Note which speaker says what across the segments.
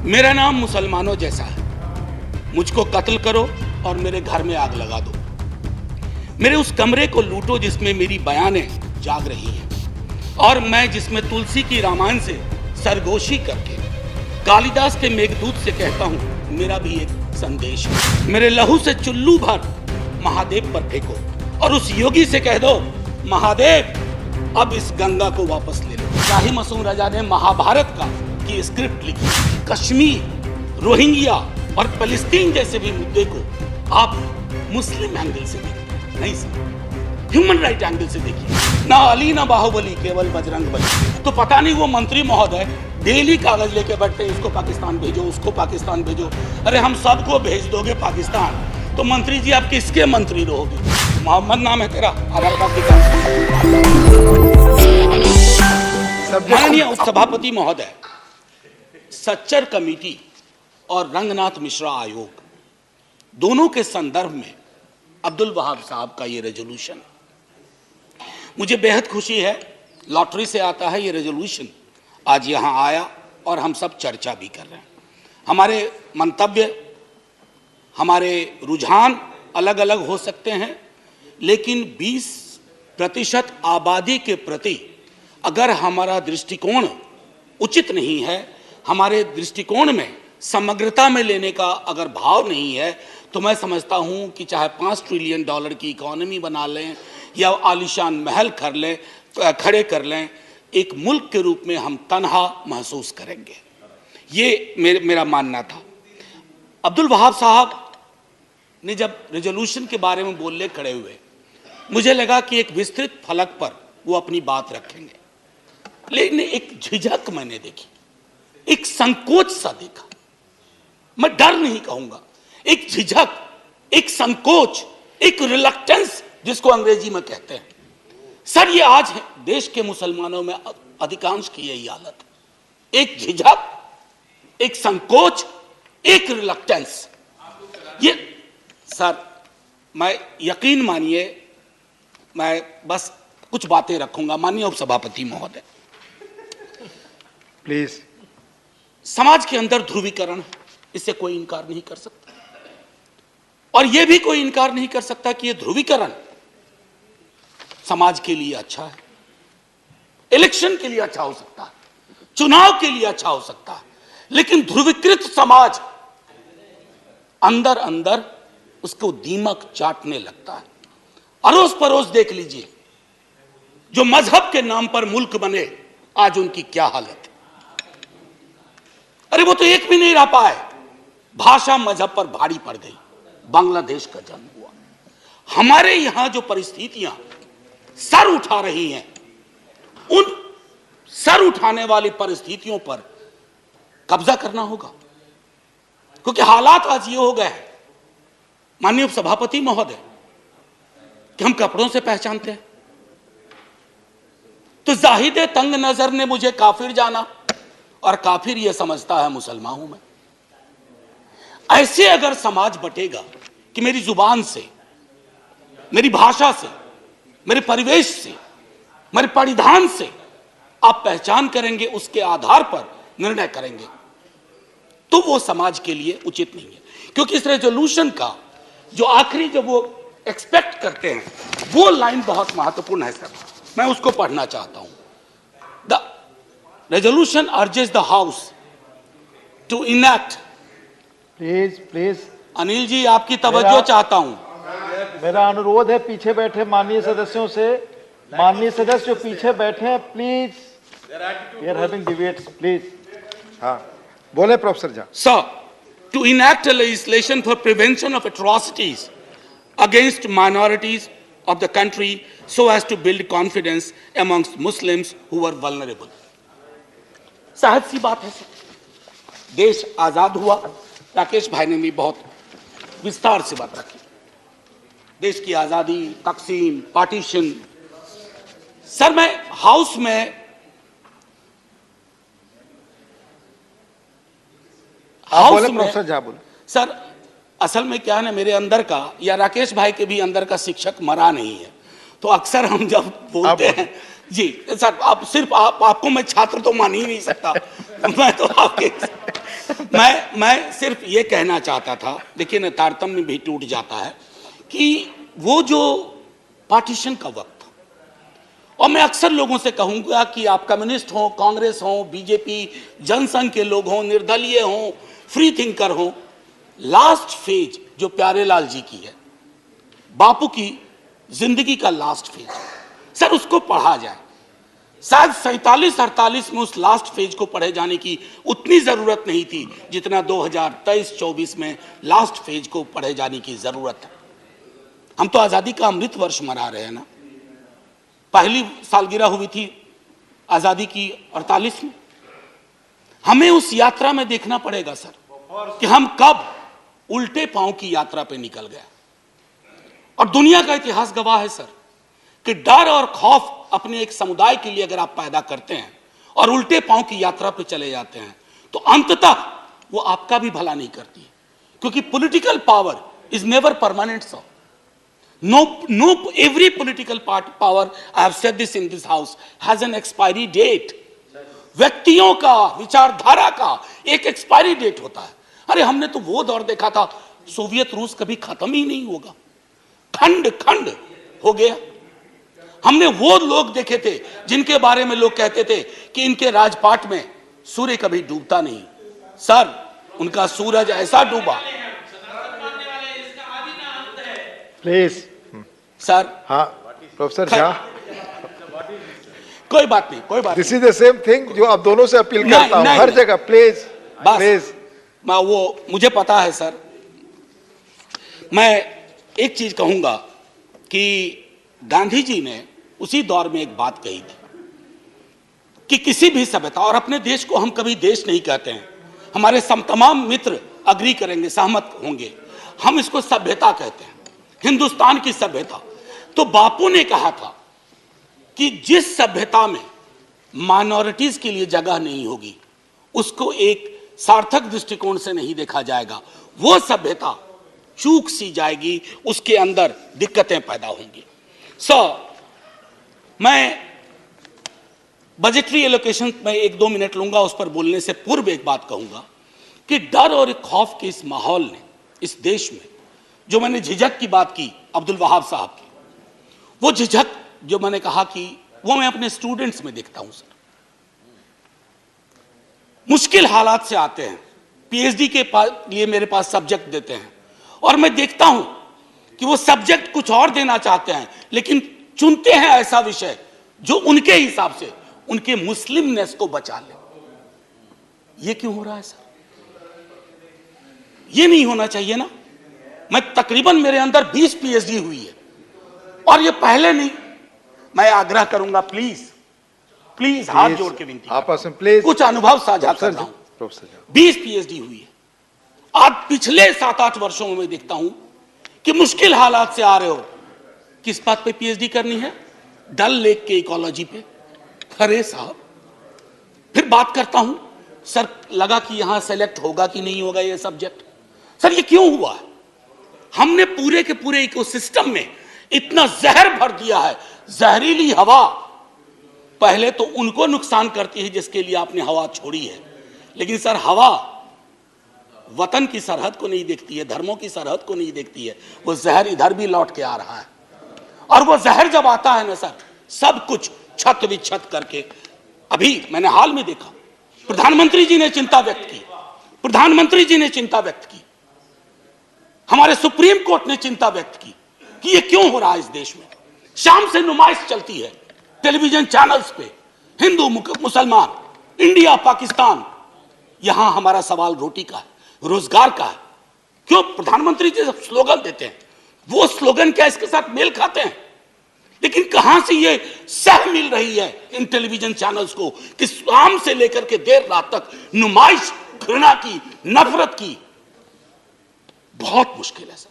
Speaker 1: मेरा नाम मुसलमानों जैसा है, मुझको कत्ल करो और मेरे घर में आग लगा दो, मेरे उस कमरे को लूटो जिसमें मेरी बयानें जाग रही हैं और मैं जिसमें तुलसी की रामायण से सरगोशी करके कालिदास के मेघदूत से कहता हूं मेरा भी एक संदेश है। मेरे लहू से चुल्लू भर महादेव पर फेंको और उस योगी से कह दो महादेव अब इस गंगा को वापस ले लो। शाही मसूम रजा ने महाभारत की स्क्रिप्ट लिखी। कश्मीर, रोहिंग्या और फलस्तीन जैसे भी मुद्दे को आप मुस्लिम एंगल से देखिए, नहीं सर, ह्यूमन राइट एंगल से देखिए। ना अली ना बाहुबली, केवल बजरंग बली। तो पता नहीं वो मंत्री महोदय डेली कागज लेके बैठते हैं, इसको पाकिस्तान भेजो, उसको पाकिस्तान भेजो। अरे हम सबको भेज दोगे पाकिस्तान तो मंत्री जी आप किसके मंत्री रहोगे? मोहम्मद नाम है तेरा, आधार कार्ड दिखा। माननीय उपसभापति महोदय, सच्चर कमेटी और रंगनाथ मिश्रा आयोग दोनों के संदर्भ में अब्दुल वहाब साहब का ये रेजोल्यूशन, मुझे बेहद खुशी है। लॉटरी से आता है ये रेजोल्यूशन, आज यहाँ आया और हम सब चर्चा भी कर रहे हैं। हमारे मंतव्य, हमारे रुझान अलग अलग हो सकते हैं, लेकिन 20% आबादी के प्रति अगर हमारा दृष्टिकोण उचित नहीं है, हमारे दृष्टिकोण में समग्रता में लेने का अगर भाव नहीं है, तो मैं समझता हूं कि चाहे $5 ट्रिलियन की इकोनॉमी बना लें या आलीशान महल खड़े कर लें, एक मुल्क के रूप में हम तन्हा महसूस करेंगे। ये मेरा मानना था। अब्दुल वहाब साहब ने जब रेजोल्यूशन के बारे में बोलने खड़े हुए, मुझे लगा कि एक विस्तृत फलक पर वो अपनी बात रखेंगे, लेकिन एक झिझक मैंने देखी, एक संकोच सा देखा। मैं डर नहीं कहूंगा, एक झिझक, एक संकोच, एक रिलक्टेंस जिसको अंग्रेजी में कहते हैं। सर ये आज है देश के मुसलमानों में अधिकांश की यही हालत है, एक झिझक, एक संकोच, एक रिलक्टेंस। ये सर मैं यकीन मानिए, मैं बस कुछ बातें रखूंगा। माननीय उपसभापति महोदय,
Speaker 2: प्लीज।
Speaker 1: समाज के अंदर ध्रुवीकरण है, इससे कोई इनकार नहीं कर सकता, और यह भी कोई इनकार नहीं कर सकता कि यह ध्रुवीकरण समाज के लिए अच्छा है, इलेक्शन के लिए अच्छा हो सकता है, चुनाव के लिए अच्छा हो सकता है, लेकिन ध्रुवीकृत समाज अंदर अंदर उसको दीमक चाटने लगता है। अड़ोस पड़ोस देख लीजिए, जो मजहब के नाम पर मुल्क बने, आज उनकी क्या हालत है। अरे वो तो एक भी नहीं रह पाए, भाषा मजहब पर भारी पड़ गई। बांग्लादेश का जन्म हुआ। हमारे यहां जो परिस्थितियां सर उठा रही हैं, उन सर उठाने वाली परिस्थितियों पर कब्जा करना होगा, क्योंकि हालात आज ये हो गए हैं माननीय सभापति महोदय कि हम कपड़ों से पहचानते हैं। तो जाहिद तंग नजर ने मुझे काफिर जाना और काफिर यह समझता है मुसलमान हूं मैं। ऐसे अगर समाज बटेगा कि मेरी जुबान से, मेरी भाषा से, मेरे परिवेश से, मेरे परिधान से आप पहचान करेंगे, उसके आधार पर निर्णय करेंगे, तो वो समाज के लिए उचित नहीं है। क्योंकि इस रेजोल्यूशन का जो आखिरी जो वो एक्सपेक्ट करते हैं, वो लाइन बहुत महत्वपूर्ण है सर, मैं उसको पढ़ना चाहता हूं। The resolution urges the house to enact.
Speaker 2: Please
Speaker 1: Anil ji आपकी तवज्जो चाहता हूं।
Speaker 2: मेरा अनुरोध है पीछे बैठे माननीय सदस्यों से, माननीय सदस्य जो पीछे बैठे हैं, please, we are having debates, please. हाँ बोले professor Jha.
Speaker 1: Sir, to enact a legislation for prevention of atrocities against minorities of the country so as to build confidence amongst Muslims who were vulnerable. सहज सी बात है sir, देश आजाद हुआ, राकेश भाई ने भी बहुत विस्तार से बात रखी, देश की आजादी, तकसीम, पार्टीशन। सर मैं हाउस में
Speaker 2: प्रोफेसर झा बोले।
Speaker 1: सर असल में क्या है ना, मेरे अंदर का या राकेश भाई के भी अंदर का शिक्षक मरा नहीं है, तो अक्सर हम जब बोलते हैं जी सर, आप सिर्फ आपको मैं छात्र तो मान ही नहीं सकता मैं तो आपके मैं सिर्फ ये कहना चाहता था, देखिए ना, तारतम्य भी टूट जाता है कि वो जो पार्टीशन का वक्त, और मैं अक्सर लोगों से कहूंगा कि आप कम्युनिस्ट हो, कांग्रेस हो, बीजेपी, जनसंघ के लोग हों, निर्दलीय हों, फ्री थिंकर हों, लास्ट फेज जो प्यारेलाल जी की है, बापू की जिंदगी का लास्ट फेज, सर उसको पढ़ा जाए। शायद 47-48 में उस लास्ट फेज को पढ़े जाने की उतनी जरूरत नहीं थी जितना 2023-24 में लास्ट फेज को पढ़े जाने की जरूरत है। हम तो आजादी का अमृत वर्ष मना रहे हैं ना, पहली सालगिरह हुई थी आजादी की 48 में। हमें उस यात्रा में देखना पड़ेगा सर कि हम कब उल्टे पांव की यात्रा पे निकल गए। और दुनिया का इतिहास गवाह है सर कि डर और खौफ अपने एक समुदाय के लिए अगर आप पैदा करते हैं और उल्टे पांव की यात्रा पे चले जाते हैं तो अंततः वो आपका भी भला नहीं करती है, क्योंकि political power is never permanent sir. No, every political power, I have said this in this house, has an expiry date. व्यक्तियों का, विचारधारा का एक एक्सपायरी डेट होता है। अरे हमने तो वो दौर देखा था, सोवियत रूस कभी खत्म ही नहीं होगा, खंड खंड हो गया। हमने वो लोग देखे थे जिनके बारे में लोग कहते थे कि इनके राजपाट में सूर्य कभी डूबता नहीं। सर, उनका सूरज ऐसा डूबा।
Speaker 2: Please
Speaker 1: sir.
Speaker 2: हाँ प्रोफेसर झा,
Speaker 1: कोई बात नहीं, कोई बात।
Speaker 2: This is the same thing जो आप दोनों से अपील करता हूं हर जगह। प्लीज प्लीज,
Speaker 1: मुझे पता है सर। मैं एक चीज कहूंगा कि गांधी जी ने उसी दौर में एक बात कही थी कि किसी भी सभ्यता, और अपने देश को हम कभी देश नहीं कहते हैं, हमारे तमाम मित्र अग्री करेंगे, सहमत होंगे, हम इसको सभ्यता कहते हैं, हिंदुस्तान की सभ्यता। तो बापू ने कहा था कि जिस सभ्यता में माइनॉरिटीज के लिए जगह नहीं होगी उसको एक सार्थक दृष्टिकोण से नहीं देखा जाएगा, वो सभ्यता चूक सी जाएगी, उसके अंदर दिक्कतें पैदा होंगी। मैं बजटरी एलोकेशन में 1-2 मिनट लूंगा, उस पर बोलने से पूर्व एक बात कहूंगा कि डर और खौफ के इस माहौल ने इस देश में, जो मैंने झिझक की बात की अब्दुल वहाब साहब की, वो झिझक जो मैंने कहा कि वो मैं अपने स्टूडेंट्स में देखता हूं सर। मुश्किल हालात से आते हैं, पीएचडी के लिए मेरे पास सब्जेक्ट देते हैं, और मैं देखता हूं कि वो सब्जेक्ट कुछ और देना चाहते हैं लेकिन चुनते हैं ऐसा विषय जो उनके हिसाब से उनके मुस्लिमनेस को बचा ले। ये क्यों हो रहा है सर? ये नहीं होना चाहिए ना। मैं तकरीबन, मेरे अंदर 20 पीएचडी हुई है और ये पहले नहीं। मैं आग्रह करूंगा, प्लीज प्लीज हाथ जोड़ के विनती,
Speaker 2: आपस में प्लीज
Speaker 1: कुछ अनुभव साझा कर रहा हूं। 20 पीएचडी हुई है। आज पिछले 7-8 वर्षों में मैं देखता हूं कि मुश्किल हालात से आ रहे हो, किस बात पे पीएचडी करनी है? डल लेक के इकोलॉजी पे। अरे साहब, फिर बात करता हूं, सर लगा कि यहां सेलेक्ट होगा कि नहीं होगा ये सब्जेक्ट। सर ये क्यों हुआ है? हमने पूरे के पूरे इकोसिस्टम में इतना जहर भर दिया है। जहरीली हवा पहले तो उनको नुकसान करती है जिसके लिए आपने हवा छोड़ी है, लेकिन सर हवा वतन की सरहद को नहीं देखती है, धर्मों की सरहद को नहीं देखती है। वो जहर इधर भी लौट के आ रहा है, और वो जहर जब आता है ना सर, सब कुछ छत विच्छत करके। अभी मैंने हाल में देखा, प्रधानमंत्री जी ने चिंता व्यक्त की, प्रधानमंत्री जी ने चिंता व्यक्त की, हमारे सुप्रीम कोर्ट ने चिंता व्यक्त की कि ये क्यों हो रहा है इस देश में। शाम से नुमाइश चलती है टेलीविजन चैनल्स पे, हिंदू मुसलमान, इंडिया पाकिस्तान। यहां हमारा सवाल रोटी का है, रोजगार का है। क्यों प्रधानमंत्री जी जब स्लोगन देते हैं, वो स्लोगन क्या इसके साथ मेल खाते हैं? लेकिन कहां से ये सह मिल रही है इन टेलीविजन चैनल्स को कि शाम से लेकर के देर रात तक नुमाइश, घृणा की, नफरत की। बहुत मुश्किल है सर।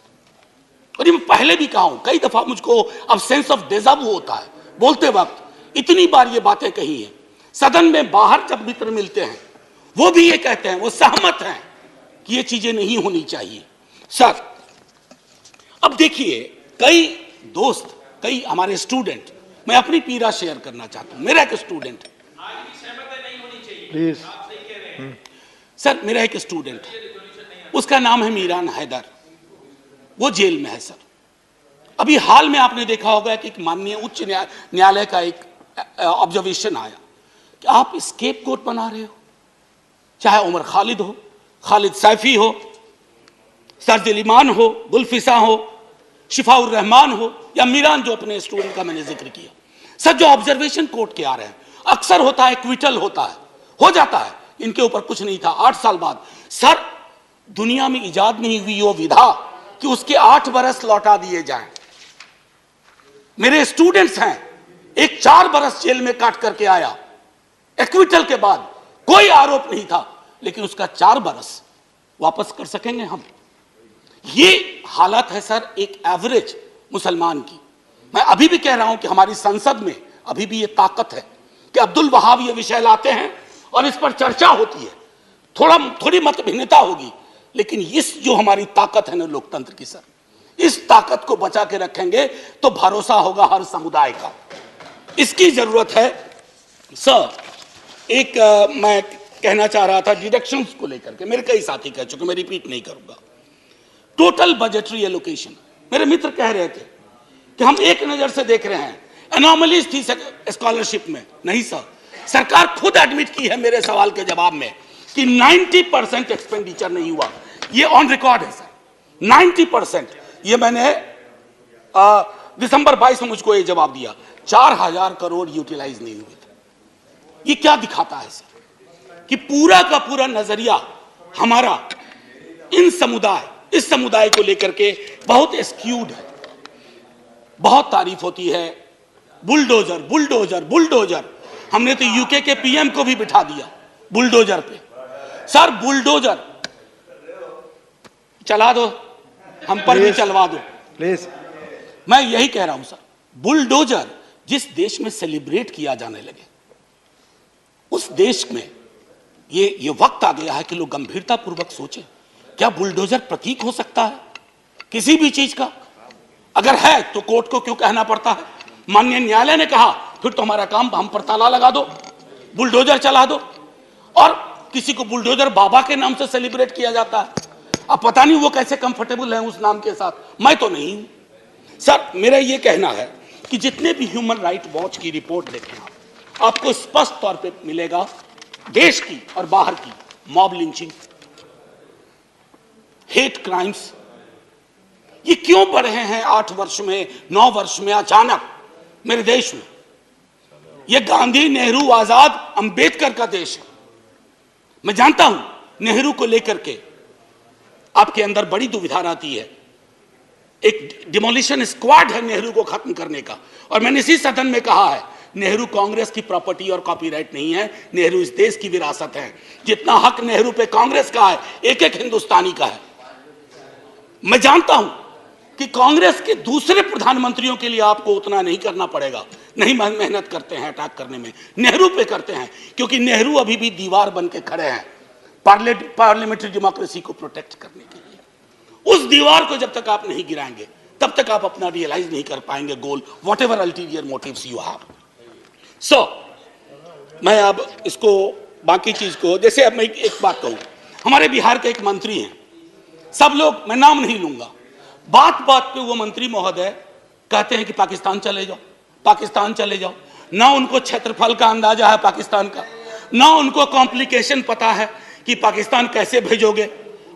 Speaker 1: और ये मैं पहले भी कहा हूं, कई दफा मुझको अब सेंस ऑफ डेजावू होता है बोलते वक्त। इतनी बार ये बातें कही हैं सदन में, बाहर जब मित्र मिलते हैं वो भी ये कहते हैं, वो सहमत हैं कि ये चीजें नहीं होनी चाहिए। सर अब देखिए, कई दोस्त, कई हमारे स्टूडेंट, मैं अपनी पीड़ा शेयर करना चाहता हूं। मेरा एक स्टूडेंट है,
Speaker 2: प्लीज।
Speaker 1: सर मेरा एक स्टूडेंट है, उसका नाम है मीरान हैदर, वो जेल में है सर। अभी हाल में आपने देखा होगा कि एक माननीय उच्च न्यायालय का एक ऑब्जर्वेशन आया कि आप स्केप कोट बना रहे हो, चाहे उमर खालिद हो, खालिद सैफी हो, सरजिल इमान हो, गुलफिसा हो, शिफाउर रहमान हो, या मीरान जो अपने स्टूडेंट का मैंने जिक्र किया। सर जो ऑब्जर्वेशन कोर्ट के आ रहे हैं, अक्सर होता है क्विटल होता है, हो जाता है, इनके ऊपर कुछ नहीं था। 8 साल बाद सर दुनिया में इजाद नहीं हुई वो विधा कि उसके 8 बरस लौटा दिए जाएं। मेरे स्टूडेंट्स हैं, एक 4 बरस जेल में काट करके आया, एक्विटल के बाद कोई आरोप नहीं था, लेकिन उसका 4 बरस वापस कर सकेंगे हम? ये हालत है सर एक एवरेज मुसलमान की। मैं अभी भी कह रहा हूं कि हमारी संसद में अभी भी ये ताकत है कि अब्दुल वहाब ये विषय लाते हैं और इस पर चर्चा होती है, थोड़ी मतभिन्नता होगी, लेकिन इस जो हमारी ताकत है ना लोकतंत्र की सर, इस ताकत को बचा के रखेंगे तो भरोसा होगा हर समुदाय का। इसकी जरूरत है सर। एक मैं कहना चाह रहा था डिडक्शंस को लेकर के, मेरे कई साथी कह चुके, मैं रिपीट नहीं करूंगा। टोटल बजटरी एलोकेशन, मेरे मित्र कह रहे थे कि हम एक नजर से देख रहे हैं, एनॉमलीज थी स्कॉलरशिप में। नहीं सर, सरकार खुद एडमिट की है मेरे सवाल के जवाब में कि 90% एक्सपेंडिचर नहीं हुआ। ये ऑन रिकॉर्ड है सर, 90%। ये मैंने दिसंबर 22 में मुझको ये जवाब दिया, 4000 करोड़ यूटिलाइज नहीं हुए थे। ये क्या दिखाता है सर कि पूरा का पूरा नजरिया हमारा इस समुदाय को लेकर के बहुत स्क्यूड है। बहुत तारीफ होती है बुलडोजर बुलडोजर बुलडोजर, हमने तो यूके के पीएम को भी बिठा दिया बुलडोजर पे। सर बुलडोजर चला दो, हम पर भी चलवा दो
Speaker 2: प्लीज।
Speaker 1: मैं यही कह रहा हूं सर, बुलडोजर जिस देश में सेलिब्रेट किया जाने लगे, उस देश में ये वक्त आ गया है कि लोग गंभीरता पूर्वक सोचें, क्या बुलडोजर प्रतीक हो सकता है किसी भी चीज का? अगर है तो कोर्ट को क्यों कहना पड़ता है? माननीय न्यायालय ने कहा फिर तो हमारा काम हम पर ताला लगा दो, बुलडोजर चला दो। और किसी को बुलडोजर बाबा के नाम से सेलिब्रेट किया जाता है। अब पता नहीं वो कैसे कंफर्टेबल है उस नाम के साथ, मैं तो नहीं हूं। सर मेरा ये कहना है कि जितने भी ह्यूमन राइट वॉच की रिपोर्ट देखें आपको स्पष्ट तौर पे मिलेगा, देश की और बाहर की मॉब लिंचिंग, हेट क्राइम्स, ये क्यों बढ़ रहे हैं 8 वर्ष में 9 वर्ष में अचानक मेरे देश में? ये गांधी नेहरू आजाद अंबेडकर का देश है। मैं जानता हूं नेहरू को लेकर के आपके अंदर बड़ी दुविधा रहती है। एक डिमोलिशन स्क्वाड है नेहरू को खत्म करने का, और मैंने इसी सदन में कहा है नेहरू कांग्रेस की प्रॉपर्टी और कॉपीराइट नहीं है, नेहरू इस देश की विरासत है। जितना हक नेहरू पे कांग्रेस का है, एक एक हिंदुस्तानी का है। मैं जानता हूं कि कांग्रेस के दूसरे प्रधानमंत्रियों के लिए आपको उतना नहीं करना पड़ेगा, नहीं मेहनत करते हैं अटैक करने में, नेहरू पे करते हैं, क्योंकि नेहरू अभी भी दीवार बन के खड़े हैं पार्लियामेंट्री डेमोक्रेसी को प्रोटेक्ट करने के लिए। उस दीवार को जब तक आप नहीं गिराएंगे तब तक आप अपना रियलाइज नहीं कर पाएंगे goal, whatever ulterior motives you have. So मैं अब इसको बाकी चीज को, जैसे अब मैं एक बात कहूं, हमारे बिहार के एक मंत्री हैं, सब लोग, मैं नाम नहीं लूंगा, बात बात पे वो मंत्री महोदय कहते हैं कि पाकिस्तान चले जाओ, पाकिस्तान चले जाओ। ना उनको क्षेत्रफल का अंदाजा है पाकिस्तान का, ना उनको कॉम्प्लिकेशन पता है कि पाकिस्तान कैसे भेजोगे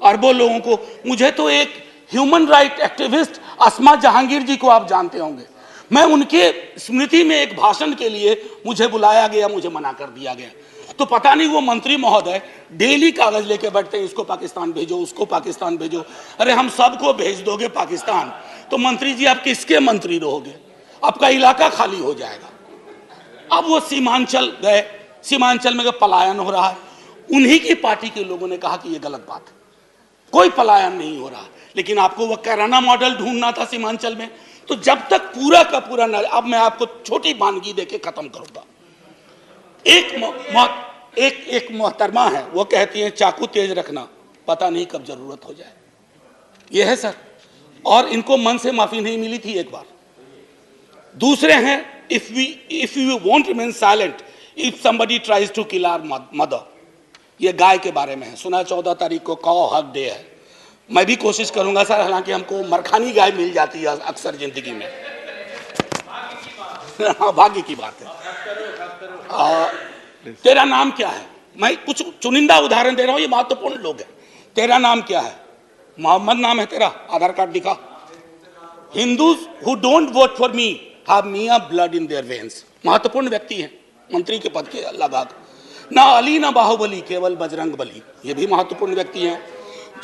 Speaker 1: अरबों लोगों को। मुझे तो एक ह्यूमन राइट एक्टिविस्ट अस्मा जहांगीर जी को आप जानते होंगे, मैं उनके स्मृति में एक भाषण के लिए मुझे बुलाया गया, मुझे मना कर दिया गया। तो पता नहीं वो मंत्री महोदय डेली कागज लेके बैठते हैं, इसको पाकिस्तान भेजो, उसको पाकिस्तान भेजो। अरे हम सबको भेज दोगे पाकिस्तान तो मंत्री जी आप किसके मंत्री रहोगे? आपका इलाका खाली हो जाएगा। अब वो सीमांचल गए, सीमांचल में पलायन हो रहा है, उन्हीं की पार्टी के लोगों ने कहा कि ये गलत बात है, कोई पलायन नहीं हो रहा। लेकिन आपको वो कैराना मॉडल ढूंढना था सीमांचल में, तो जब तक पूरा का पूरा अब मैं आपको छोटी वानगी देके खत्म करूंगा। एक मोहतरमा है, वो कहती है चाकू तेज रखना, पता नहीं कब जरूरत हो जाए। ये है सर, और इनको मन से माफी नहीं मिली थी एक बार। दूसरे हैं if you want remain silent if somebody tries to kill our mother, ये गाय के बारे में है। सुना 14 तारीख को कॉ हक डे है। मैं भी कोशिश करूंगा सर, हालांकि हमको मरखानी गाय मिल जाती है अक्सर जिंदगी में। हाँ, भाग्य की बात है। तेरा नाम क्या है? मैं कुछ चुनिंदा उदाहरण दे रहा हूं, ये महत्वपूर्ण लोग हैं। तेरा नाम क्या है? मोहम्मद नाम है तेरा, आधार कार्ड दिखा। Hindus who don't vote for me have miyan blood in their veins. महत्वपूर्ण व्यक्ति हैं, मंत्री के पद के लगा। ना अली ना बाहुबली, केवल बजरंग बली। ये भी महत्वपूर्ण व्यक्ति हैं।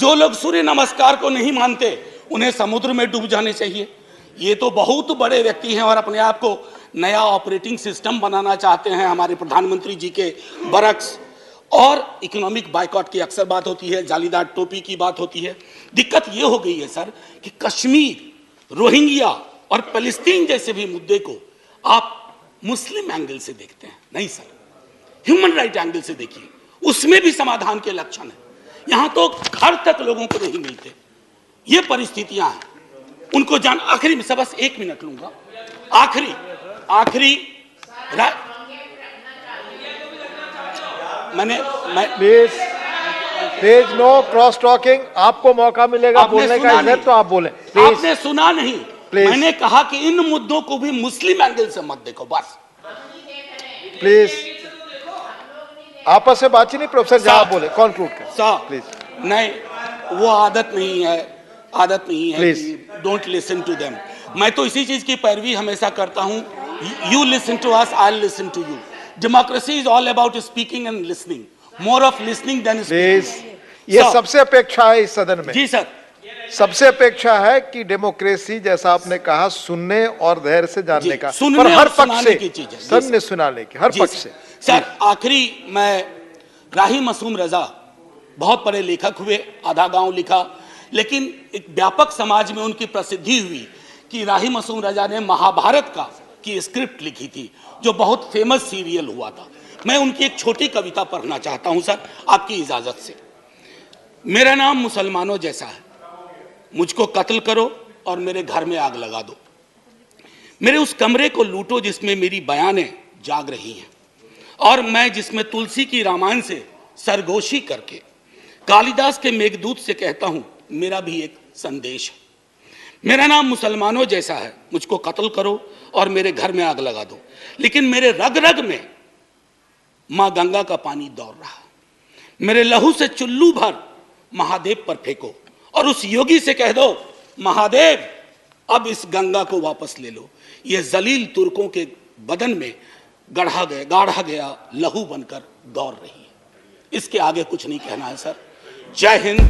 Speaker 1: जो लोग सूर्य नमस्कार को नहीं मानते उन्हें समुद्र में डूब जाने चाहिए। ये तो बहुत बड़े व्यक्ति हैं और अपने आप को नया ऑपरेटिंग सिस्टम बनाना चाहते हैं। हमारे प्रधानमंत्री जी के बरक्स और इकोनॉमिक बाइकॉट की अक्सर बात होती है, जालीदार टोपी की बात होती है। दिक्कत ये हो गई है सर कि कश्मीर, रोहिंग्या और फलस्तीन जैसे भी मुद्दे को आप मुस्लिम एंगल से देखते हैं। नहीं सर, ह्यूमन राइट एंगल से देखिए, उसमें भी समाधान के लक्षण है। यहां तो घर तक लोगों को नहीं मिलते। ये परिस्थितियां हैं, उनको जान। आखिरी में बस 1 मिनट लूंगा। आखिरी मैं
Speaker 2: प्लीज नो क्रॉस टॉकिंग। आपको मौका मिलेगा बोलने का, इधर तो आप बोले।
Speaker 1: आपने सुना नहीं? मैंने कहा कि इन मुद्दों को भी मुस्लिम एंगल से मत देखो, बस।
Speaker 2: प्लीज आपस में बात ही नहीं। प्रोफेसर जहां बोले कंक्लूड कर प्लीज।
Speaker 1: नहीं, वो आदत नहीं है
Speaker 2: please.
Speaker 1: Don't listen to them. मैं तो इसी चीज की पैरवी हमेशा करता हूं। You listen to us, I listen to you. Democracy is all about speaking and listening, more of listening than speaking.
Speaker 2: ये सबसे अपेक्षा है इस सदन में।
Speaker 1: जी सर,
Speaker 2: सबसे अपेक्षा है कि डेमोक्रेसी, जैसा आपने कहा, सुनने और धैर्य से जानने का,
Speaker 1: सुनने
Speaker 2: पर हर
Speaker 1: और
Speaker 2: पक्ष से
Speaker 1: की चीज है।
Speaker 2: सुनने सुनाने की, हर पक्ष से।
Speaker 1: सर आखिरी, मैं राही मासूम रजा बहुत बड़े लेखक हुए, आधा गांव लिखा, लेकिन एक व्यापक समाज में उनकी प्रसिद्धि हुई कि राही मासूम रजा ने महाभारत की स्क्रिप्ट लिखी थी, जो बहुत फेमस सीरियल हुआ था। मैं उनकी एक छोटी कविता पढ़ना चाहता हूं सर, आपकी इजाजत से। मेरा नाम मुसलमानों जैसा है, मुझको कत्ल करो और मेरे घर में आग लगा दो। मेरे उस कमरे को लूटो जिसमें मेरी बयानें जाग रही हैं, और मैं जिसमें तुलसी की रामायण से सरगोशी करके कालिदास के मेघदूत से कहता हूं मेरा भी एक संदेश है। मेरा नाम मुसलमानों जैसा है, मुझको कत्ल करो और मेरे घर में आग लगा दो, लेकिन मेरे रग रग में मां गंगा का पानी दौड़ रहा। मेरे लहू से चुल्लू भर महादेव पर फेंको और उस योगी से कह दो, महादेव अब इस गंगा को वापस ले लो। ये जलील तुर्कों के बदन में गाढ़ा गया लहू बनकर दौड़ रही है। इसके आगे कुछ नहीं कहना है सर। जय हिंद।